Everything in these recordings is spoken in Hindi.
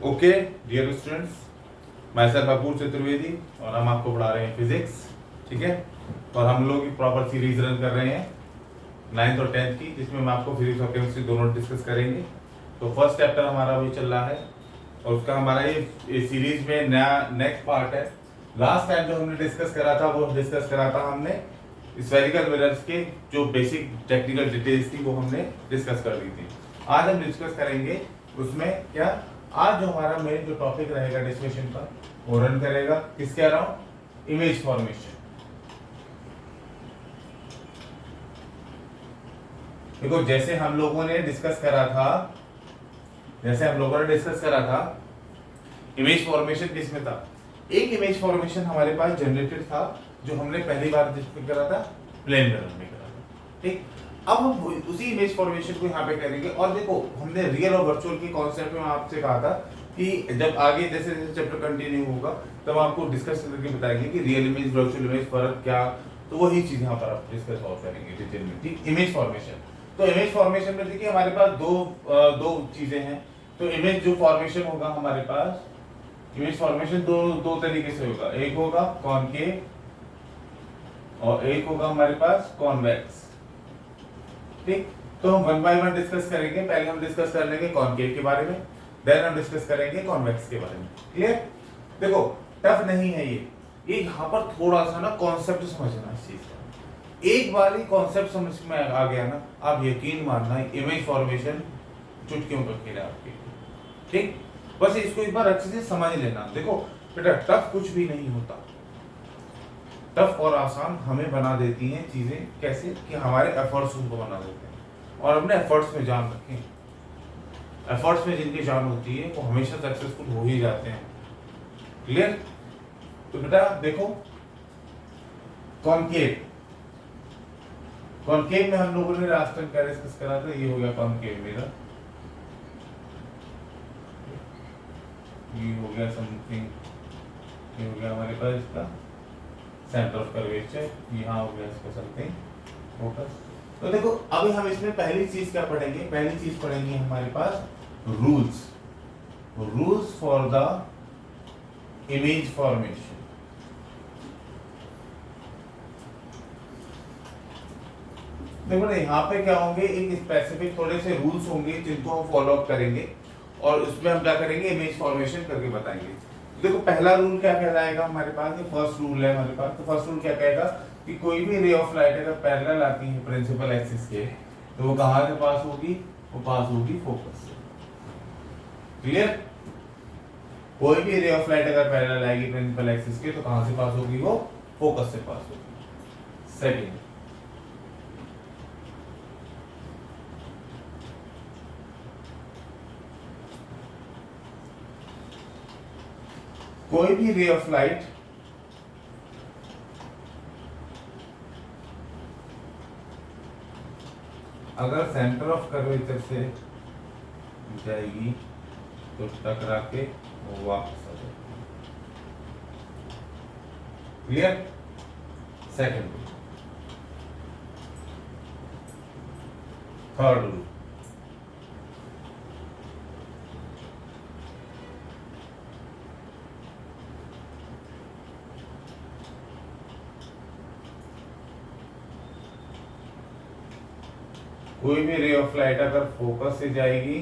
ओके डियर स्टूडेंट्स, मैं सर बपूर चतुर्वेदी और हम आपको पढ़ा रहे हैं फिजिक्स। ठीक है, और हम लोग प्रॉपर सीरीज रन कर रहे हैं 9th और 10th की, जिसमें हम आपको फिजिक्स और केमिस्ट्री दोनों डिस्कस करेंगे। तो फर्स्ट चैप्टर हमारा अभी चल रहा है और उसका हमारा ये सीरीज में नया नेक्स्ट पार्ट है। लास्ट टाइम जो हमने डिस्कस करा था वो डिस्कस करा था हमने स्फेरिकल मिरर्स के जो बेसिक टेक्निकल डिटेल्स थी वो हमने डिस्कस कर ली थी। आज हम डिस्कस करेंगे उसमें क्या, आज जो हमारा मेन जो टॉपिक रहेगा डिस्कशन का वो रन करेगा किसके अराउंड, इमेज फॉर्मेशन। देखो जैसे हम लोगों ने डिस्कस करा था, इमेज फॉर्मेशन किसमें था, एक इमेज फॉर्मेशन हमारे पास जनरेटेड था जो हमने पहली बार डिस्कस करा था प्लेन मिरर में करा था। ठीक, अब हम उसी इमेज फॉर्मेशन को यहाँ पे करेंगे। और देखो हमने रियल और वर्चुअल के कॉन्सेप्ट में आपसे कहा था कि जब आगे जैसे जैसे चैप्टर कंटिन्यू होगा तब आपको डिस्कस करके बताएंगे कि रियल इमेज वर्चुअल इमेज फर्क क्या, तो वही चीज यहाँ पर आप डिस्कस और करेंगे डिटेल में। ठीक, इमेज फॉर्मेशन। तो इमेज फॉर्मेशन में देखिए हमारे पास दो चीजें हैं। तो इमेज जो फॉर्मेशन होगा हमारे पास, इमेज फॉर्मेशन दो तरीके से होगा, एक होगा कॉनकेव और एक होगा हमारे पास कॉन्वेक्स। ठीक, तो हम वन बाय वन डिस्कस करेंगे। पहले हम डिस्कस कर लेंगे कॉनकेव के बारे में, देन हम डिस्कस करेंगे कॉन्वेक्स के बारे में। क्लियर? देखो टफ नहीं है ये यहाँ पर थोड़ा सा ना कॉन्सेप्ट समझना इस चीज का। एक बार ही कॉन्सेप्ट समझ में आ गया ना, आप यकीन मानना इमेज फॉर्मेशन चुटकियों का खेल है आपके। ठीक, बस इसको एक बार अच्छे से समझ लेना। देखो बेटा टफ कुछ भी नहीं होता, टफ और आसान हमें बना देती हैं चीजें, कैसे कि हमारे एफर्ट्स उनको बना देते हैं। और अपने एफर्ट्स में जान रखें, एफर्ट्स में जिनकी जान होती है वो हमेशा सक्सेसफुल हो ही जाते हैं। क्लियर? तो बेटा देखो कॉनकेव में हम लोगों ने लास्ट टाइम क्या डिस्कस करा था, ये हो गया कॉनकेव मिरर, ये हो गया समथिंग, ये हो गया हमारे पास इसका सेंटर ऑफ कर्वेचर, यहाँ हो गया इसका समथिंग फोकस। तो देखो अभी हम इसमें पहली चीज क्या पढ़ेंगे, पहली चीज पढ़ेंगे हमारे पास rules for the image formation. देखो ना यहाँ पे क्या होंगे, एक स्पेसिफिक थोड़े से रूल्स होंगे जिनको हम फॉलो अप करेंगे और उसमें हम क्या करेंगे, इमेज फॉर्मेशन करके बताएंगे। देखो पहला रूल क्या कहलाएगा हमारे पास, ये फर्स्ट रूल है हमारे पास। तो फर्स्ट रूल क्या कहेगा कि कोई भी रे ऑफ लाइट अगर पैरेलल आती है प्रिंसिपल एक्सिस के, तो वो कहाँ से पास होगी, वो पास होगी फोकस से। क्लियर? कोई भी रे ऑफ लाइट अगर पैरेलल आएगी प्रिंसिपल एक्सिस के तो कहाँ से पास होगी, वो फोकस से पास होगी। सेकंड, कोई भी रे ऑफ लाइट अगर सेंटर ऑफ कर्वेचर से जाएगी तो टकरा के वो वापस आ जाएगी। Clear? Second rule. Third rule, कोई भी रे ऑफ लाइट अगर फोकस से जाएगी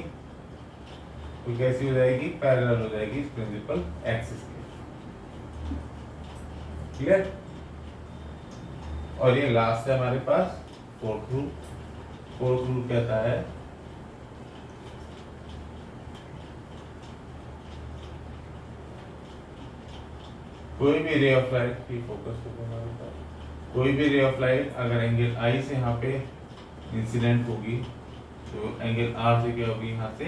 तो कैसी हो जाएगी, पैरेलल हो जाएगी प्रिंसिपल एक्सिस के। क्लियर? और ये लास्ट है हमारे पास फोर्थ रूल। फोर्थ रूल कहता है कोई भी रे ऑफ लाइट की फोकस को, कोई भी रे ऑफ लाइट अगर एंगल आई से यहाँ पे इंसिडेंट होगी तो एंगल आर से क्या होगी, यहाँ से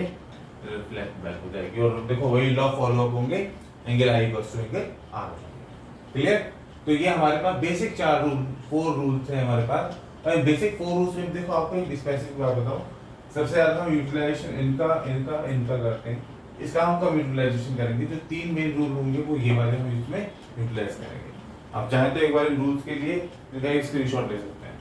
रिफ्लेक्ट बैक हो जाएगी। और देखो वही लॉ फॉलो अप होंगे, angle I equals to angle R हो जाएगा। क्लियर? तो ये हमारे पास बेसिक फोर रूल्स हैं हमारे पास। और बेसिक फोर रूल्स में देखो आपको एक स्पेसिफिक बात बताओ, सबसे ज्यादा हम यूटिलाइजेशन इनका करते हैं, इसका हम कम यूटिलाइजेशन करेंगे। जो तीन मेन रूल होंगे वो ये वाले हम इसमें यूटिलाइज करेंगे। आप चाहें तो एक बार इन रूल्स के लिए स्क्रीनशॉट ले सकते हैं।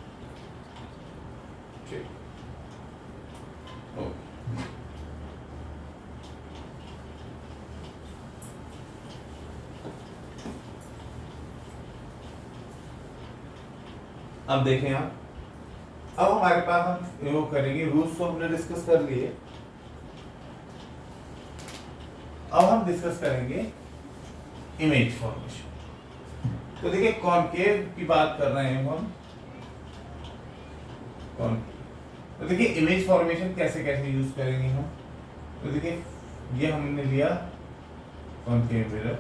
अब देखें आप, अब हमारे पास हम वो करेंगे, रूल्स तो हमने डिस्कस कर लिए, अब हम डिस्कस करेंगे इमेज फॉर्मेशन। तो देखिए कॉनकेव की बात कर रहे हैं हम, कॉनकेव। तो देखिए इमेज फॉर्मेशन कैसे कैसे यूज करेंगे हम। तो देखिए ये हमने लिया कॉनकेव मिरर,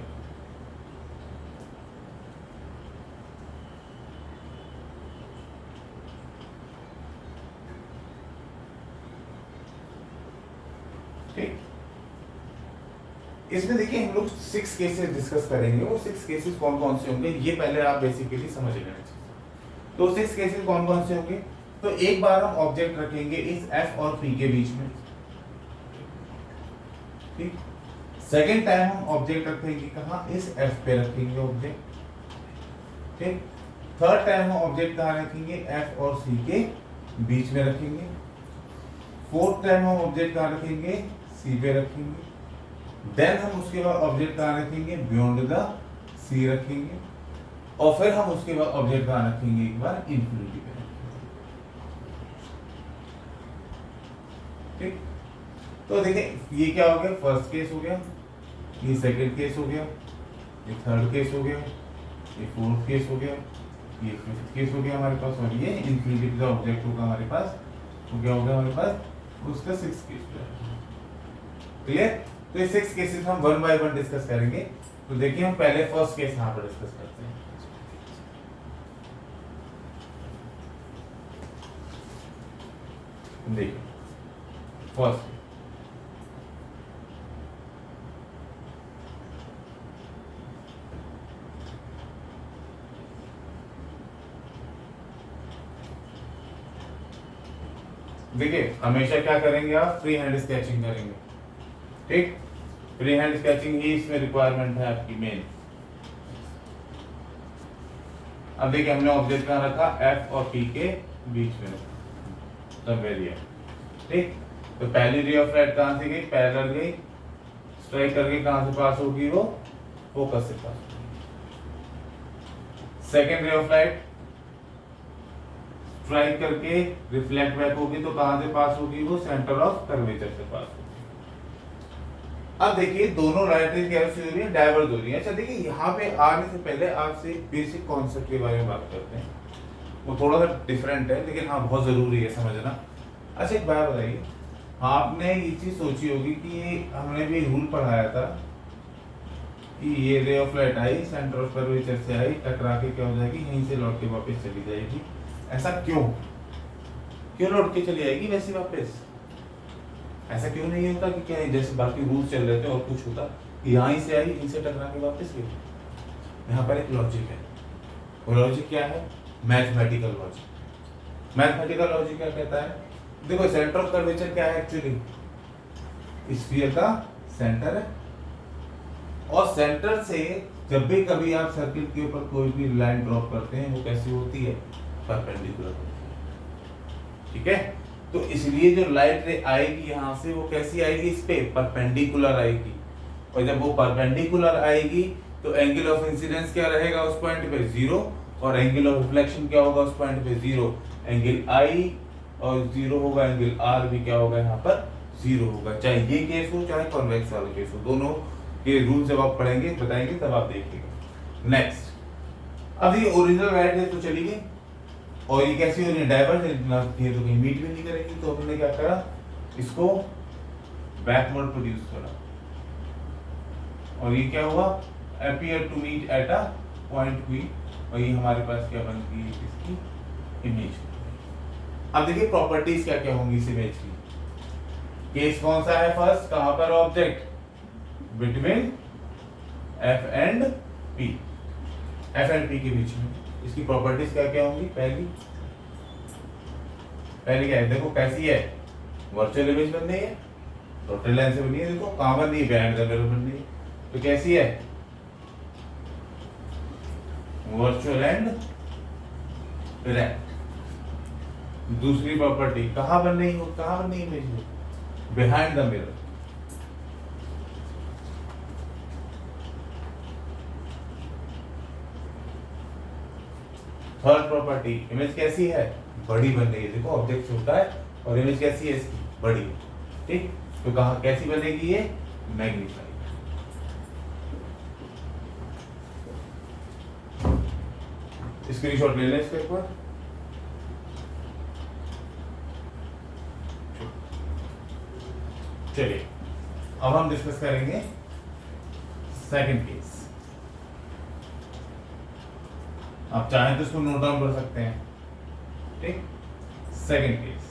ठीक। इसमें देखिए हम लोग 6 केसेस डिस्कस करेंगे। वो 6 केसेस कौन कौन से होंगे ये पहले आप बेसिकली समझ लेना चाहिए। तो 6 केसेस कौन कौन से होंगे, तो एक बार हम ऑब्जेक्ट रखेंगे इस एफ और पी के बीच में, ठीक। सेकेंड टाइम हम ऑब्जेक्ट रखेंगे कहाँ, इस एफ पे रखेंगे ऑब्जेक्ट, ठीक। थर्ड टाइम हम ऑब्जेक्ट कहाँ रखेंगे, एफ और सी के बीच में रखेंगे। फोर्थ टाइम हम ऑब्जेक्ट कहाँ रखेंगे, सी पे रखेंगे। देन हम उसके बाद ऑब्जेक्ट कहाँ रखेंगे, बियॉन्ड द सी रखेंगे। और फिर हम उसके बाद ऑब्जेक्ट कहाँ रखेंगे, एक बार इंफिनिटी पे रखेंगे, ठीक। तो देखिए ये क्या हो गया, फर्स्ट केस हो गया, ये सेकंड केस हो गया, ये थर्ड केस हो गया, ये फोर्थ केस हो गया, ये फिफ्थ केस हो गया हमारे पास, और ये इंफिनिटी का ऑब्जेक्ट होगा हमारे पास, तो क्या हो गया हमारे पास, उसका 6 केस हो जाएगा। क्लियर। तो ये 6 केसेस हम 1 बाय 1 डिस्कस करेंगे। तो देखिए हम पहले फर्स्ट केस यहाँ पर डिस्कस करते हैं। देखिए फर्स्ट, देखिए हमेशा क्या करेंगे आप, फ्री हैंड स्केचिंग करेंगे, ठीक। फ्री हैंड स्केचिंग ही इसमें रिक्वायरमेंट है आपकी मेन। अब देखिए हमने ऑब्जेक्ट कहाँ रखा, एफ और पी के बीच में सब एरिया, ठीक। तो पहली रे ऑफ लाइट कहाँ से गई, पैरेलल गई, स्ट्राइक करके कहाँ से पास होगी, वो फोकस से पास होगी। Second ray of light strike करके रिफ्लेक्ट बैक होगी, तो कहां से पास होगी, वो सेंटर ऑफ कर्वेचर से पास होगी। अब देखिए दोनों लाइटें कैसे हो रही है, डाइवर्ज हो रही है। अच्छा देखिए यहाँ पे आने से पहले आपसे बेसिक कॉन्सेप्ट के बारे में बात करते हैं, वो थोड़ा सा डिफरेंट है लेकिन हाँ बहुत जरूरी है समझना। अच्छा एक बात बताइए, आपने ये चीज सोची होगी कि ये हमने भी रूल पढ़ाया था कि ये ray of light I, centre of curvature से आई, टकरा के क्या हो जाएगी, यहीं से लौट के वापस चली जाएगी। ऐसा क्यों लौट के चली आएगी वैसे वापस? ऐसा क्यों नहीं होता कि क्या जैसे बाकी रूल्स चल रहे थे और कुछ होता, यहाँ से आई, इनसे टकरा के वापस गई। यहाँ पर एक लॉजिक है, वो लॉजिक क्या है, मैथमेटिकल लॉजिक। मैथमेटिकल लॉजिक क्या कहता है, देखो सेंटर ऑफ कर्वेचर क्या है एक्चुअली, स्फीयर का सेंटर है, और सेंटर से जब भी कभी आप सर्किल के ऊपर कोई भी लाइन ड्रॉप करते हैं वो कैसी होती है, परपेंडिकुलर होती है, ठीक है। तो इसलिए जो लाइट रे आएगी यहाँ से वो कैसी आएगी, इस पे परपेंडिकुलर आएगी, और जब वो परपेंडिकुलर आएगी तो एंगल ऑफ इंसिडेंस क्या रहेगा उस पॉइंट पे, 0, और एंगल ऑफ रिफ्लेक्शन क्या होगा उस पॉइंट पे, 0। एंगल आई और 0 होगा, एंगल आर भी क्या होगा यहाँ पर 0 होगा, चाहे ये केस हो चाहे कॉन्वेक्स वाला केस हो, दोनों के रूल जब आप पढ़ेंगे बताएंगे तब आप देखिएगा। नेक्स्ट, अब ये ओरिजिनल लाइट है तो चली गई, और ये कैसी हो रही है, डाइवर्ज है, तो कहीं मीट भी नहीं करेगी, तो हमने क्या करा, इसको बैकवर्ड प्रोड्यूस करा, और ये क्या हुआ, appear to meet at a point P, और ये हमारे पास क्या बन गई, इसकी इमेज। अब देखिए प्रॉपर्टीज क्या क्या होंगी इस इमेज की। केस कौन सा है, फर्स्ट कहां पर object, between F and P, F and P के बीच में। इसकी प्रॉपर्टीज क्या क्या होंगी, पहली क्या है, देखो कैसी है, वर्चुअल इमेज बन रही है, टोटल लाइन से बनी है, देखो कहां बन रही है, बिहाइंड द मिरर बन रही है, तो कैसी है, वर्चुअल एंड डायरेक्ट। दूसरी प्रॉपर्टी कहां बन रही हो, कहां बन रही है image, behind the mirror. Third property, image कैसी है, बड़ी बन रही है। देखो ऑब्जेक्ट छोटा है और इमेज कैसी है इसकी, बड़ी है। ठीक, तो कहा कैसी बनेगी ये, मैग्नीफाई। स्क्रीनशॉट ले लें इसके ऊपर। चलिए अब हम डिस्कस करेंगे सेकंड केस। आप चाहें तो इसको नोट डाउन कर सकते हैं। ठीक, सेकंड केस,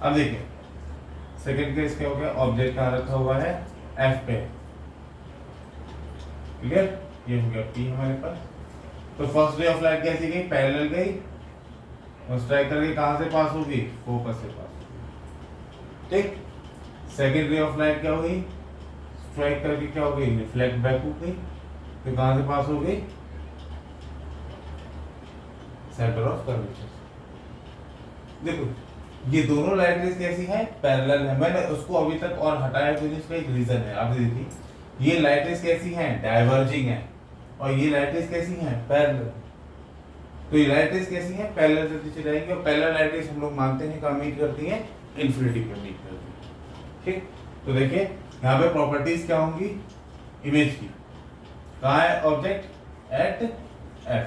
अब देखिए सेकंड केस क्या हो गया, ऑब्जेक्ट कहां रखा हुआ है, एफ पे। क्लियर, ये हो गया पी हमारे पास। तो फर्स्ट रे ऑफ लाइट कैसी गई, पैरेलल गई और स्ट्राइक करके कहां से पास होगी, फोकस से पास होगी। ठीक, सेकंड रे ऑफ लाइट क्या हुई, स्ट्राइक करके क्या हो गई, रिफ्लेक्ट बैक हो गई, तो कहां से पास हो गई, सेंटर ऑफ कर्वेचर। देखो ये दोनों लाइट रेज कैसी है, पैरेलल है। मैंने उसको अभी तक और हटाया क्योंकि इसका एक रीजन है। आप देखिए ये लाइट रेज कैसी हैं, डाइवर्जिंग है, और ये लाइट रेज कैसी हैं, पैरेलल। तो ये लाइट रेज कैसी हैं, पैरेलल से नीचे जाएंगी, और पैरेलल लाइट रेज हम लोग मानते हैं कहाँ मीट करती हैं, इन्फिनिटी पे मीट करती हैं। ठीक, तो देखिए यहाँ पे प्रॉपर्टीज क्या होंगी इमेज की, कहाँ है ऑब्जेक्ट, एट एफ।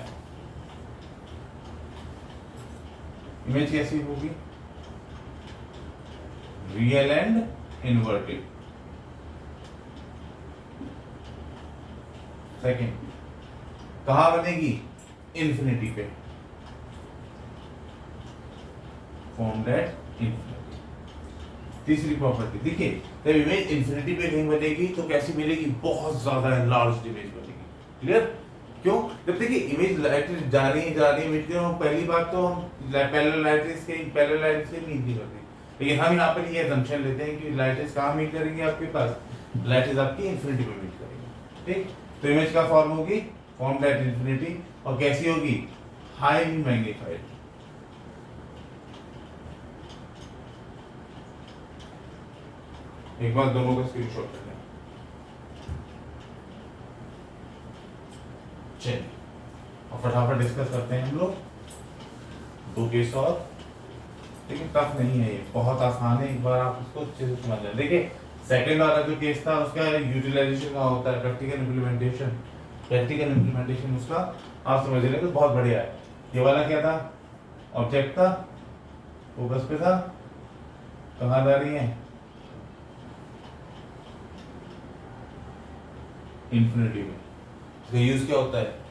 इमेज कैसी होगी, रियल एंड इनवर्टेड। सेकेंड कहां बनेगी, इन्फिनिटी पे, फॉर्म्ड एट इन्फिनिटी। तीसरी प्रॉपर्टी देखिए, जब इमेज इन्फिनिटी पे कहीं बनेगी तो कैसी मिलेगी, बहुत ज्यादा लार्ज इमेज बनेगी। क्लियर, क्यों, जब देखिए इमेज लाइट जा रही है मिट रही है, पहली बात तो हम पैरेलल लाइट से मीट नहीं करते, लेकिन हम यहाँ पर ये असम्पशन लेते हैं कि लाइट कहाँ मीट करेंगे, आपके पास लाइट आपकी इन्फिनिटी पे मीट करेंगे। ठीक, तो इमेज का फॉर्म होगी फॉर्म एट इन्फिनिटी, और कैसी होगी, हाईली मैग्नीफाइड। एक बार दोनों का स्क्रीनशॉट कर लें। चलिए और फटाफट डिस्कस करते हैं हम लोग दो केस और। लेकिन टफ नहीं है, ये बहुत आसान है, एक बार आप उसको अच्छे से समझ लें। देखिए सेकंड वाला जो केस था उसका यूटिलाइजेशन का होता है, प्रैक्टिकल इम्प्लीमेंटेशन उसका आप समझ लेंगे तो बहुत बढ़िया है। ये वाला क्या था, ऑब्जेक्ट था, फोकस पे था, कहाँ जा रही है, इन्फिनिटी में। इसका यूज क्या होता है,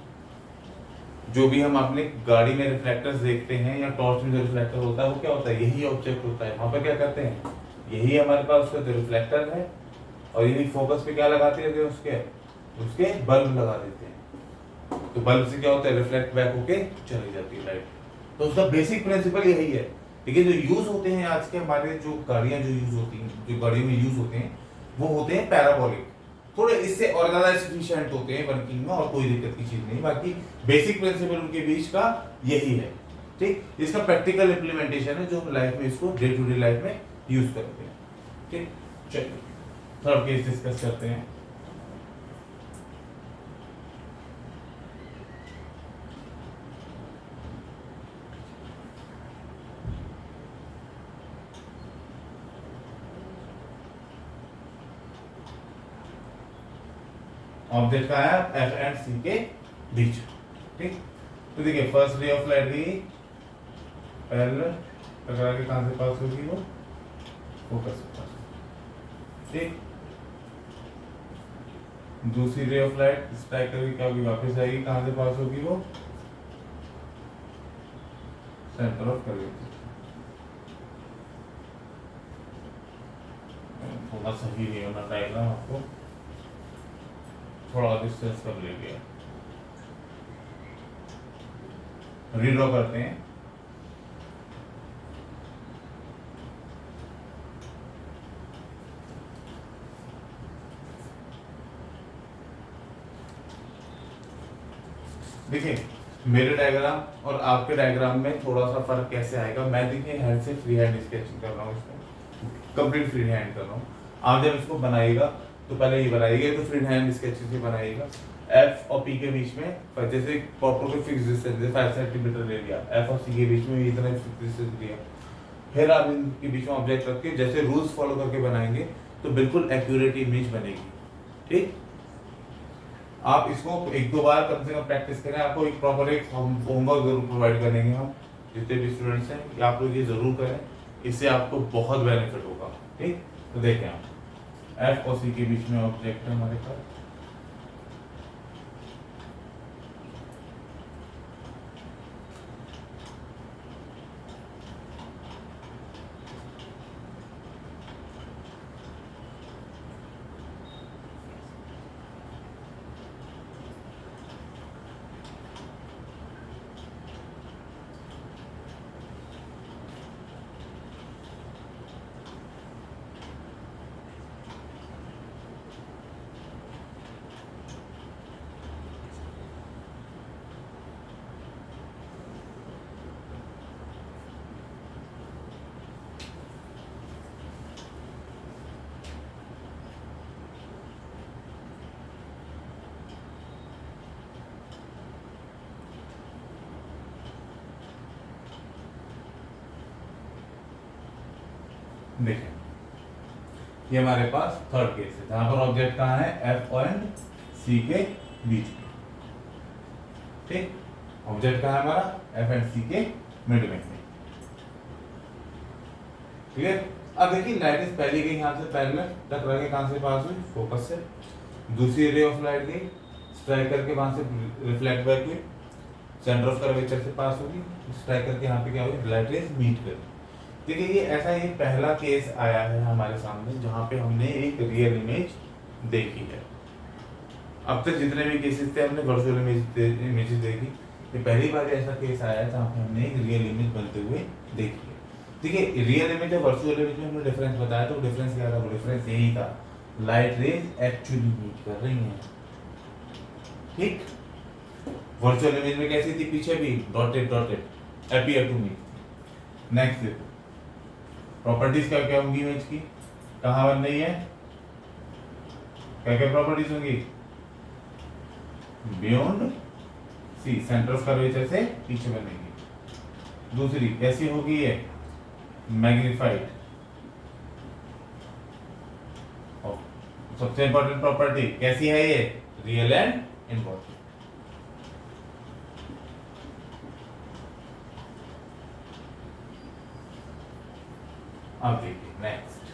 जो भी हम अपने गाड़ी में रिफ्लेक्टर्स देखते हैं या टॉर्च में जो रिफ्लेक्टर होता है वो क्या होता है, यही ऑब्जेक्ट होता है। वहां पर क्या करते हैं, यही हमारे पास उसका जो रिफ्लेक्टर है, और यही फोकस पे क्या लगाते हैं, उसके बल्ब लगा देते हैं। तो बल्ब से क्या होता है, रिफ्लेक्ट बैक होके चली जाती है लाइट। तो उसका बेसिक प्रिंसिपल यही है। लेकिन जो यूज होते हैं आज के हमारे जो गाड़ियां जो यूज होती हैं, जो गाड़ियों में यूज होते हैं, वो होते हैं पैराबोलिक, थोड़े इससे और ज्यादा एफिशिएंट होते हैं वर्किंग में, और कोई दिक्कत की चीज नहीं। बाकी बेसिक प्रिंसिपल उनके बीच का यही है। ठीक, इसका प्रैक्टिकल इंप्लीमेंटेशन है जो हम लाइफ में इसको डे टू डे लाइफ में यूज करते हैं। ठीक, चलिए थर्ड केस डिस्कस करते हैं। ऑब्जेक्ट का है एफ एंड सी के बीच। ठीक, तो देखिए फर्स्ट रे ऑफ लाइट गई पैरेलल, टकरा के कहां से पास होगी, वो फोकस से पास। ठीक, दूसरी रे ऑफ लाइट स्ट्राइक करके क्या होगी, वापस आएगी, कहां से पास होगी, वो सेंटर ऑफ कर्वेचर। थोड़ा सही नहीं होना डायग्राम, आपको थोड़ा डिस्टेंस कर ले गया, रीड्रॉ करते हैं। देखिए मेरे डायग्राम और आपके डायग्राम में थोड़ा सा फर्क कैसे आएगा, मैं देखिए हैंड से फ्री हैंड स्केचिंग कर रहा हूँ, इसमें कंप्लीट फ्री हैंड कर रहा हूँ। आप जब इसको बनाइएगा तो पहले ये बनाइएगा, तो फ्री हैंड स्केचिंग से बनाइएगा। एफ और पी के बीच में जैसे प्रॉपर कोई फिक्स डिस्टेंस 5 सेंटीमीटर ले लिया, एफ और सी के बीच में इतना फिक्स डिस्टेंस लिया, फिर आप इनके बीच में ऑब्जेक्ट रख के जैसे रूल्स फॉलो करके बनाएंगे तो बिल्कुल एक्यूरेट इमेज बनेगी। ठीक, आप इसको एक दो बार कम से कम प्रैक्टिस करें। आपको एक प्रॉपर एक होमवर्क जरूर प्रोवाइड करेंगे हम, जितने भी स्टूडेंट्स हैं, आप लोग ये जरूर करें, इससे आपको बहुत बेनिफिट होगा। ठीक, तो देखें आप एफ और सी के बीच में ऑब्जेक्ट है हमारे पास, देखें ये हमारे पास थर्ड केस है जहां पर ऑब्जेक्ट कहाँ है, एफ और एंड सी के बीच में। ठीक, ऑब्जेक्ट कहाँ है हमारा, एफ एंड सी के मिड में। क्लियर। अब देखिए लाइट इज पहली गई यहाँ से पैरेलल, टकरा के कहाँ से पास हुई, फोकस से। दूसरी रे ऑफ लाइट गई स्ट्राइक करके वहां से रिफ्लेक्ट बैक हुई, सेंटर ऑफ कर्वेचर से पास होगी, स्ट्राइक करके यहाँ पे क्या हुई, लाइट रेज मीट कर। देखिए ये ऐसा ही पहला केस आया है हमारे सामने जहां पे हमने एक रियल इमेज देखी है। अब तक जितने भी केसेस थे हमने वर्चुअल इमेजेस देखी, ये पहली बार ऐसा केस आया है जहां पे हमने एक रियल इमेज बनते हुए देखी है। देखिए रियल इमेज और वर्चुअल इमेज में हमने डिफरेंस बताया, तो डिफरेंस क्या था, वो डिफरेंस यही था, लाइट रेज एक्चुअली मीट कर रही हैं। ठीक, वर्चुअल इमेज में कैसी थी, पीछे भी dotted dotted appear to meet. Next देखो प्रॉपर्टीज क्या क्या होंगी इमेज की, कहां बन रही है, क्या क्या प्रॉपर्टीज होंगी, beyond C, centre of curvature से पीछे बनेगी। दूसरी कैसी होगी ये, मैग्निफाइड। और सबसे इंपॉर्टेंट प्रॉपर्टी कैसी है ये, रियल एंड इनवर्स। अब देखिए नेक्स्ट,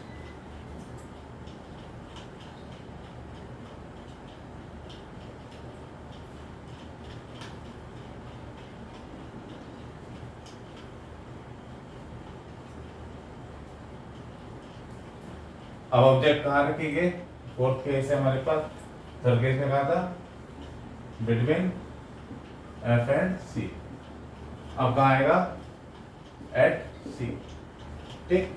अब ऑब्जेक्ट कहाँ रखेंगे, फोर्थ केस है हमारे पास, थर्ड केस में कहा था बिटवीन एफ एंड सी। अब कहाँ आएगा, एट सी। ठीक,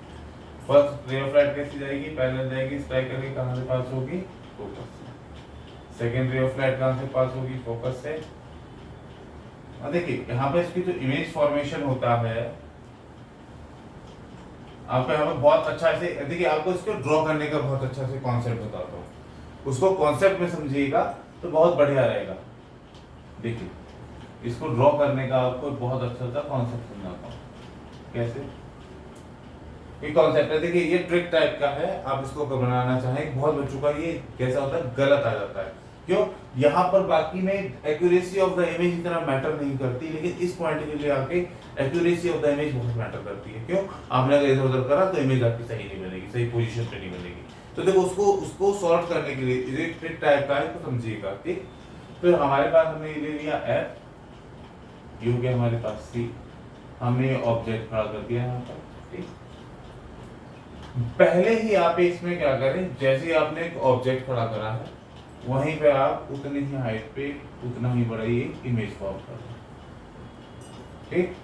फर्स्ट रे ऑफ लाइट कैसी जाएगी, पैरेलल जाएगी, स्ट्राइक करके कहां से पास होगी, फोकस से। सेकेंड रे ऑफ लाइट कहां से पास होगी, फोकस से। अब देखिए यहाँ पे इसकी जो इमेज फॉर्मेशन होता है, आपको यहाँ पे बहुत अच्छा से देखिए, आपको इसको ड्रॉ करने का बहुत अच्छा से कॉन्सेप्ट बताता हूँ, उसको कॉन्सेप्ट में समझिएगा तो बहुत बढ़िया रहेगा। देखिए इसको ड्रॉ करने का आपको बहुत अच्छा सा कॉन्सेप्ट समझाता हूँ, कैसे ये कॉन्सेप्ट है। देखिए ये ट्रिक टाइप का है, आप इसको बनाना चाहें, बहुत बच्चों का ये कैसा होता है, गलत आ जाता है। क्यों, यहाँ पर बाकी में एक्यूरेसी ऑफ द इमेज इतना मैटर नहीं करती, लेकिन इस पॉइंट के लिए आके एक्यूरेसी ऑफ द इमेज बहुत मैटर करती है। क्यों, आपने अगर इधर उधर करा तो इमेज आपकी सही नहीं बनेगी, सही पोजीशन पे नहीं बनेगी। तो देखो उसको सॉल्व करने के लिए ये ट्रिक टाइप का है, तो समझिएगा। ठीक, तो हमारे पास हमने ले लिया एफ, यू के हमारे पास सी, हमने ऑब्जेक्ट खड़ा कर दिया यहाँ पर। ठीक, पहले ही आप इसमें क्या करें, जैसे ही आपने एक ऑब्जेक्ट खड़ा करा है वहीं पे आप उतनी ही हाइट पे उतना ही बड़ा ये इमेज फॉर्म कर दें। ठीक,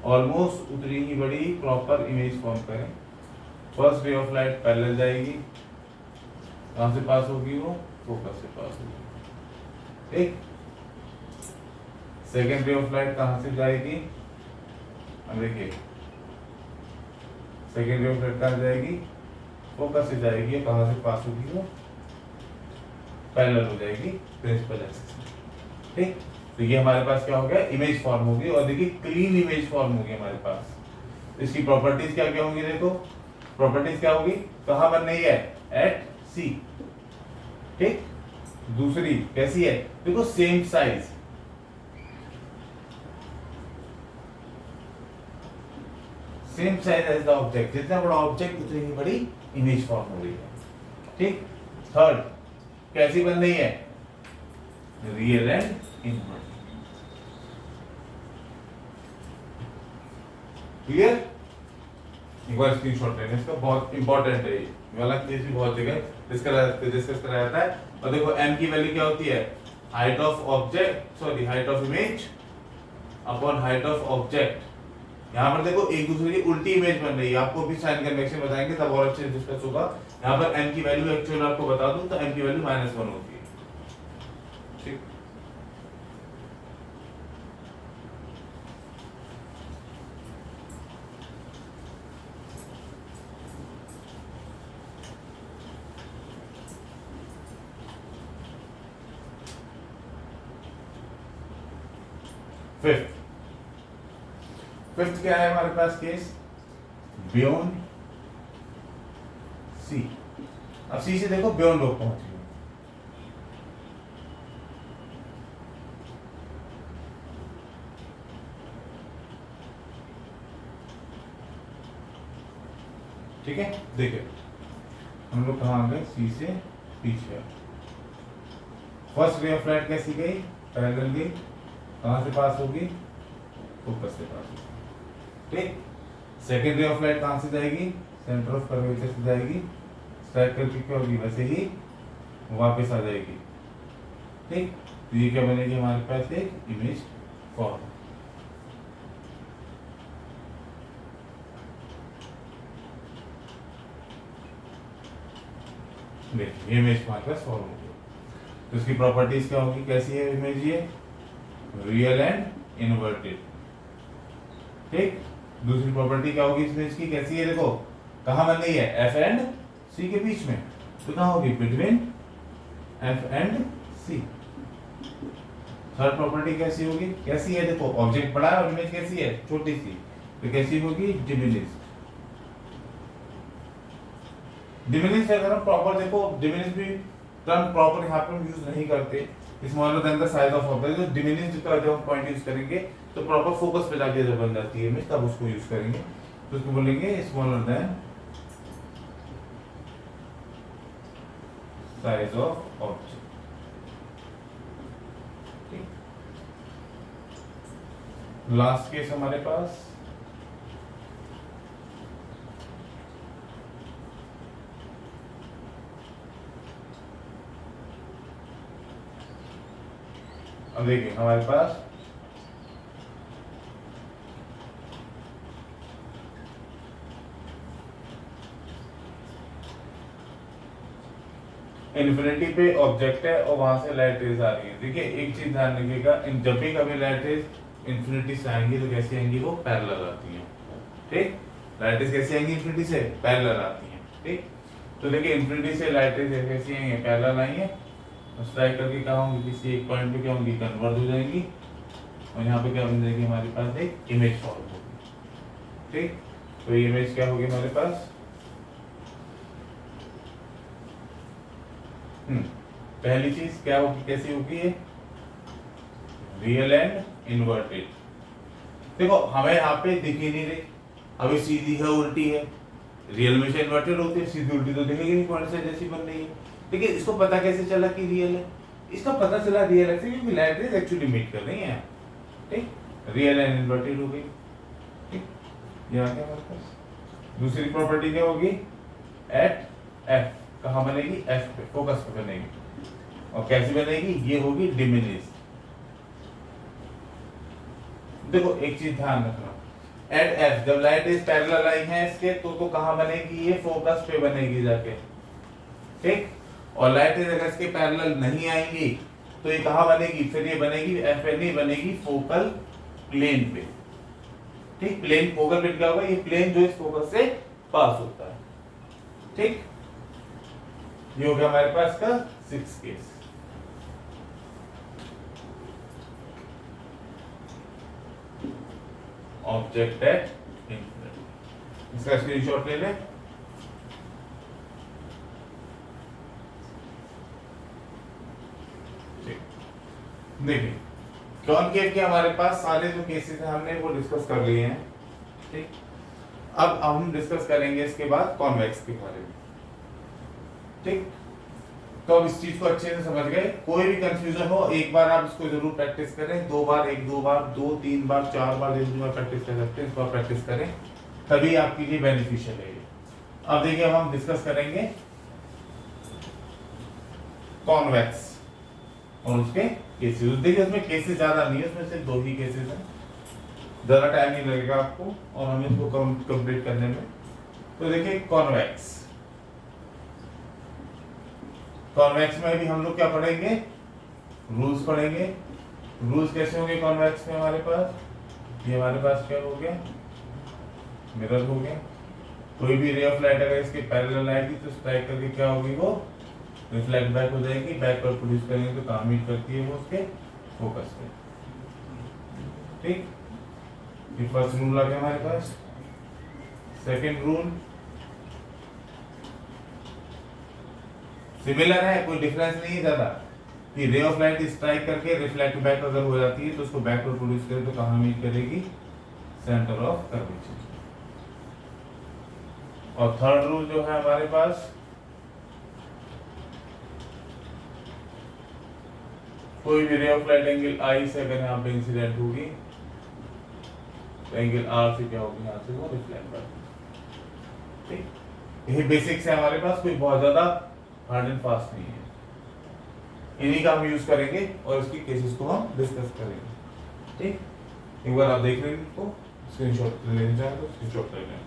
ऑलमोस्ट उतनी ही बड़ी प्रॉपर इमेज फॉर्म करें। First ray of light parallel जाएगी, कहां से पास होगी, वो फोकस से पास होगी। ठीक, सेकेंड रे ऑफ लाइट कहां से जाएगी, अब देखिए सेकेंड रे ऑफ लाइट कहां जाएगी, फोकस से जाएगी, कहां से पास होगी, वो पैरेलल हो जाएगी प्रिंसिपल एक्सिस में। ठीक, तो ये हमारे पास क्या हो गया, इमेज फॉर्म होगी, और देखिए क्लीन इमेज फॉर्म होगी हमारे पास। इसकी प्रॉपर्टीज क्या क्या होंगी, देखो प्रॉपर्टीज क्या होगी, कहां बन रही है, एट सी। ठीक, दूसरी कैसी है, देखो same size, same size as the object, जितना बड़ा ऑब्जेक्ट उतनी ही बड़ी इमेज फॉर्म हो रही है। ठीक, थर्ड कैसी बन रही है, रियल एंड इनवर्टेड। क्लियर, एक बार स्क्रीनशॉट लेना इसका, बहुत इंपॉर्टेंट है ये वाला केस भी बहुत जगह डिस्कस कराया जाता है। और देखो m की वैल्यू क्या होती है, height of object, sorry height of image upon height of object. यहाँ पर देखो एक दूसरे की उल्टी इमेज बन रही है, आपको भी साइन कन्वेक्शन बताएंगे तब और अच्छे से डिस्कस होगा। यहाँ पर m की वैल्यू एक्चुअल आपको बता दूं तो m की वैल्यू -1 होती है। ठीक, फिफ्थ क्या है हमारे पास केस, बियॉन्ड सी। अब सी से देखो बियॉन्ड लोग पहुंच गए, ठीक है। देखिए हम लोग कहाँ आ गए, सी से पीछे। फर्स्ट रे ऑफ लाइट कैसी गई, पैरेलल गई, कहां से पास होगी, फोकस से पास होगी। ठीक, सेकेंड रे ऑफ लाइट कहां से जाएगी, सेंटर ऑफ कर्वेचर से जाएगी, स्ट्राइक करके क्या होगी, वैसे ही वापस आ जाएगी। ठीक, तो ये क्या बनेगी हमारे पास, एक इमेज फॉर्म। देखिए इमेज हमारे पास फॉर्म हो गई। तो इसकी प्रॉपर्टीज क्या होगी, कैसी है इमेज, ये रियल एंड इनवर्टेड। ठीक, दूसरी प्रॉपर्टी क्या होगी इस इमेज की, कैसी है, देखो कहां बन रही है, एफ एंड सी के बीच में, तो कहां होगी, between F and C. Third property कैसी होगी, कैसी है, देखो ऑब्जेक्ट बड़ा है और इमेज कैसी है, छोटी सी, तो कैसी होगी, डिमिनिश्ड। डिमिनिश्ड अगर हम प्रॉपर देखो, डिमिनिश्ड भी टर्म प्रॉपर यहाँ पर यूज नहीं करते, smaller than the size of object. तो डिमिनिश्ड का जब हम पॉइंट यूज करेंगे तो प्रॉपर फोकस पे जाके जब बन जाती है इमेज, तब उसको यूज करेंगे, तो उसको बोलेंगे smaller than size of object. Last case हमारे पास अब देखिए हमारे पास इन्फिनिटी पे ऑब्जेक्ट है और वहां से लाइट रेज आ रही है। देखिए एक चीज ध्यान रखिएगा, जब भी कभी लाइट रेज इन्फिनिटी से आएंगी तो कैसी आएंगी, वो पैरेलल आती हैं। ठीक, लाइट रेज कैसी आएंगी, इन्फिनिटी से पैरेलल आती हैं। ठीक, तो देखिए इन्फिनिटी से लाइट रेज कैसी आएंगी, पैरेलल आई है, स्ट्राइक करके क्या होंगी, किसी एक पॉइंट पे क्या होंगी, कन्वर्ज हो जाएंगी, और यहाँ पे क्या बन जाएगी हमारे पास, एक इमेज फॉर्म होगी। ठीक, तो ये इमेज क्या होगी हमारे पास, पहली चीज क्या होगी, कैसी होगी, ये रियल एंड इनवर्टेड। देखो हमें यहाँ पे दिख ही नहीं रही, अभी सीधी है उल्टी है, रियल में से इन्वर्टेड होती है, सीधी उल्टी तो दिखेगी नहीं, कौन सा जैसी बन रही है। देखिए इसको पता कैसे चला कि रियल है, इसका पता चला रियल है क्योंकि लाइट रेज एक्चुअली मीट कर रही है। ठीक, रियल एंड इनवर्टेड हो गई। ठीक, ये आ गया हमारे पास। दूसरी प्रॉपर्टी क्या होगी, एट एफ, कहाँ बनेगी, एफ पे, फोकस पे बनेगी, और कैसी बनेगी, ये होगी डिमिनिश्ड। देखो एक चीज ध्यान रखना, एट एफ जब लाइट रेज पैरेलल आई है इसके तो कहाँ बनेगी, ये फोकस पे बनेगी जाके। ठीक, और लाइट रेज अगर इसके पैरेलल नहीं आएंगी तो ये कहाँ बनेगी, फिर ये बनेगी एफ एन ए बनेगी फोकल प्लेन पे। ठीक, प्लेन फोकल प्लेन क्या होगा, ये प्लेन जो इस फोकस से पास होता है। ठीक, ये हो गया हमारे पास का 6 केस। ऑब्जेक्ट एट इंफिनिटी, इसका स्क्रीनशॉट ले लें। देखिए कॉनकेव के हमारे पास सारे जो केसेस हैं हमने वो डिस्कस कर लिए हैं। ठीक, अब हम डिस्कस करेंगे इसके बाद कॉन्वेक्स के बारे में। ठीक, तो अब इस चीज को अच्छे से समझ गए। कोई भी कंफ्यूजन हो एक बार आप इसको जरूर प्रैक्टिस करें, 2 बार, 1-2 बार, 2-3 बार, 4 बार, जितनी बार प्रैक्टिस कर सकते हैं इस बार प्रैक्टिस करें, तभी आपके लिए बेनिफिशियल है। अब देखिए अब हम डिस्कस करेंगे कॉन्वेक्स और उसके केसेस। देखिए उसमें केसेस ज्यादा नहीं है, उसमें सिर्फ 2 ही केसेस हैं, ज्यादा टाइम नहीं लगेगा आपको और हमें इसको कंप्लीट करने में। तो देखिए कॉन्वेक्स, कॉन्वेक्स में भी हम लोग क्या पढ़ेंगे, रूल्स पढ़ेंगे। रूल्स कैसे होंगे कॉन्वेक्स में हमारे पास, ये हमारे पास क्या हो गया, मिरर हो गया। कोई भी रे ऑफ लाइट अगर इसके पैरेलल आएगी तो स्ट्राइक करके क्या होगी, वो रिफ्लेक्ट बैक हो जाएगी, बैक पर प्रोड्यूस करेंगे तो कहाँ मीट करती है, वो उसके फोकस पे। ठीक, ये फर्स्ट रूल आ गया हमारे पास। सेकंड रूल सिमिलर है, कोई डिफरेंस नहीं है ज्यादा, कि रे ऑफ लाइट स्ट्राइक करके रिफ्लेक्ट बैक अगर हो जाती है तो उसको बैक पर प्रोड्यूस करे तो कहाँ मीट करेगी, सेंटर ऑफ कर्वेचर। और थर्ड रूल जो है हमारे पास, कोई भी रे ऑफ लाइट एंगल आई से अगर यहाँ पे इंसिडेंट होगी तो एंगल आर से क्या होगी, यहाँ से वो रिफ्लेक्ट बैक। ठीक, यही बेसिक्स है हमारे पास, कोई बहुत ज्यादा हार्ड एंड फास्ट नहीं है। इन्हीं का हम यूज करेंगे और इसकी केसेस को हम डिस्कस करेंगे। ठीक, एक बार आप देख लेंगे तो स्क्रीनशॉट लेना चाहें तो स्क्रीनशॉट ले लें।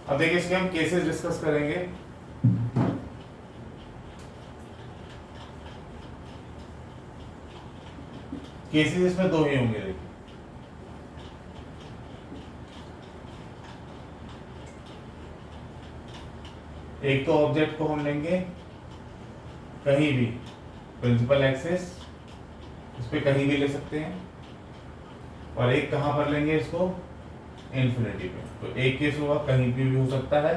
अब देखिए इसके हम केसेस डिस्कस करेंगे। केसेस इसमें 2 ही होंगे। देखिए एक तो ऑब्जेक्ट को हम लेंगे कहीं भी प्रिंसिपल एक्सिस, इस पे कहीं भी ले सकते हैं, और एक कहां पर लेंगे इसको, इन्फिनिटी पे। तो एक केस होगा कहीं भी हो सकता है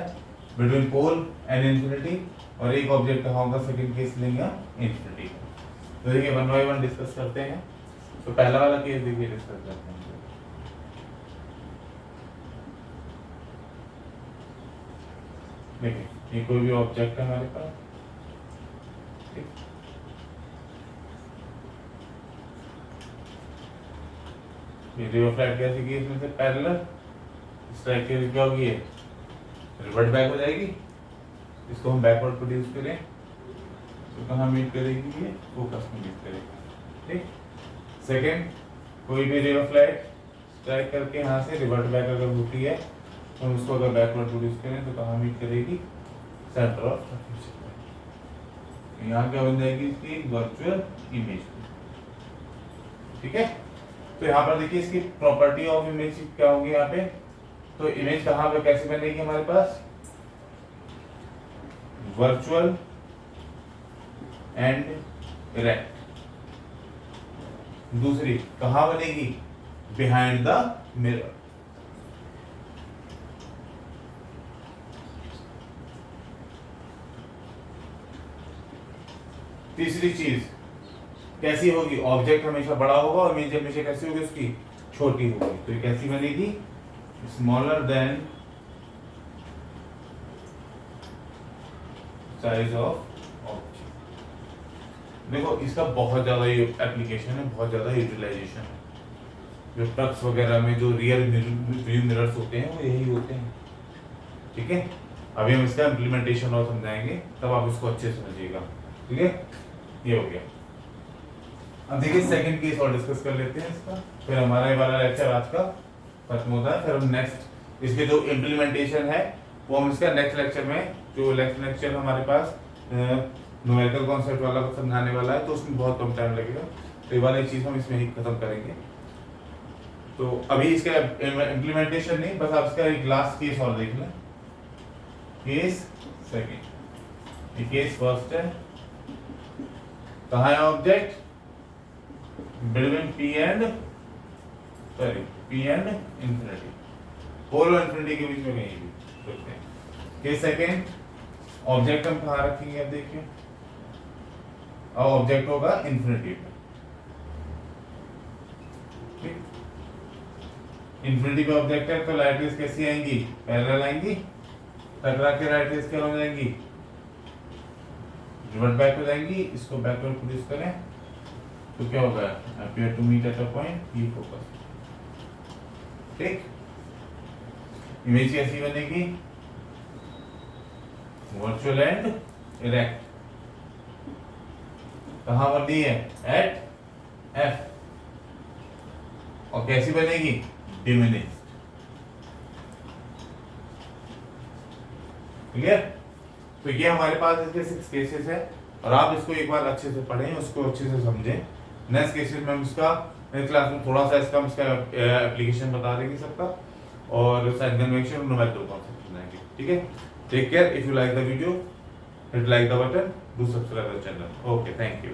बिटवीन पोल एंड इन्फिनिटी, और एक ऑब्जेक्ट कहां होगा, सेकंड केस लेंगे इन्फिनिटी पे। तो देखिए 1 बाय 1 डिस्कस करते हैं। तो पहला वाला केस देखिए डिस्कस करते हैं। देखिए ये कोई भी ऑब्जेक्ट है हमारे पास, ठीक, ये रे ऑफ लाइट कैसी की इसमें से पैरेलल स्ट्राइक के क्या होगी, ये रिवर्ट बैक हो जाएगी। इसको हम बैकवर्ड प्रोड्यूस करें तो कहाँ मीट करेगी, ये फोकस में मीट करेगी। ठीक, सेकंड, कोई भी रे ऑफ लाइट स्ट्राइक करके यहाँ से रिवर्ट बैक अगर होती है तो उसको अगर बैकवर्ड प्रोड्यूस करें तो कहाँ मीट करेगी, सेंटर ऑफ कर्वेचर। यहाँ क्या बन जाएगी, इसकी वर्चुअल इमेज। ठीक है, तो यहाँ पर देखिए इसकी प्रॉपर्टी ऑफ इमेज क्या होगी यहाँ पे। तो इमेज कहाँ पे कैसे बनेगी हमारे पास, वर्चुअल एंड इरेक्ट। दूसरी कहाँ बनेगी, बिहाइंड द मिरर। तीसरी चीज कैसी होगी, ऑब्जेक्ट हमेशा बड़ा होगा और इमेज हमेशा कैसी होगी, उसकी छोटी होगी। तो ये कैसी बनेगी, smaller than size of object. देखो इसका बहुत ज्यादा एप्लीकेशन है, बहुत ज्यादा यूटिलाइजेशन है। जो ट्रक्स वगैरह में जो रियर व्यू मिरर्स होते हैं वो यही होते हैं। ठीक है, अभी हम इसका इम्प्लीमेंटेशन और समझाएंगे, तब आप इसको अच्छे से समझिएगा। ठीक है, ये हो गया। अब देखिए सेकंड केस और डिस्कस कर लेते हैं इसका, फिर हमारा ये वाला लेक्चर आज का खत्म होता है। फिर हम नेक्स्ट इसके जो इम्प्लीमेंटेशन है वो हम इसका नेक्स्ट लेक्चर में, जो नेक्स्ट लेक्चर हमारे पास न्यूमेरिकल कॉन्सेप्ट वाला को समझाने वाला है, तो उसमें बहुत कम टाइम लगेगा, तो ये वाली चीज़ हम इसमें ही खत्म करेंगे। तो अभी इसका इम्प्लीमेंटेशन नहीं, बस आप इसका एक लास्ट केस और देख लें। केस सेकेंड, केस फर्स्ट है, कहाँ है object, between P and infinity, pole और इंफिनिटी के बीच में कहीं भी रखते हैं। केस सेकेंड, ऑब्जेक्ट हम कहाँ रखेंगे, अब देखिए, और ऑब्जेक्ट होगा इंफिनिटी पे, ठीक। इंफिनिटी पे ऑब्जेक्ट है, तो लाइट रेज कैसी आएंगी, पैरेलल आएंगी, टकरा के लाइट रेज क्या हो जाएंगी, रिवर्ट बैक हो जाएंगी। इसको बैकवर्ड प्रोड्यूस करें तो क्या होगा, appear to meet at a point E focus, ठीक। इमेज कैसी बनेगी, वर्चुअल एंड इरेक्ट, कहां बनी है, एट एफ, और कैसी बनेगी, डिमिनिश्ड, क्लियर। तो ये हमारे पास इसके 6 केसेस है, और आप इसको एक बार अच्छे से पढ़ें, उसको अच्छे से समझें। नेक्स्ट केसेस में हम इसका नेक्स्ट क्लास में थोड़ा सा इसका एप्लीकेशन बता देंगे सबका, और साइन कन्वेंशन न्यूमेरिकल कॉन्सेप्ट बनाएंगे, ठीक है। Take care, if you like the video hit like the button, do subscribe the channel. Okay, thank you.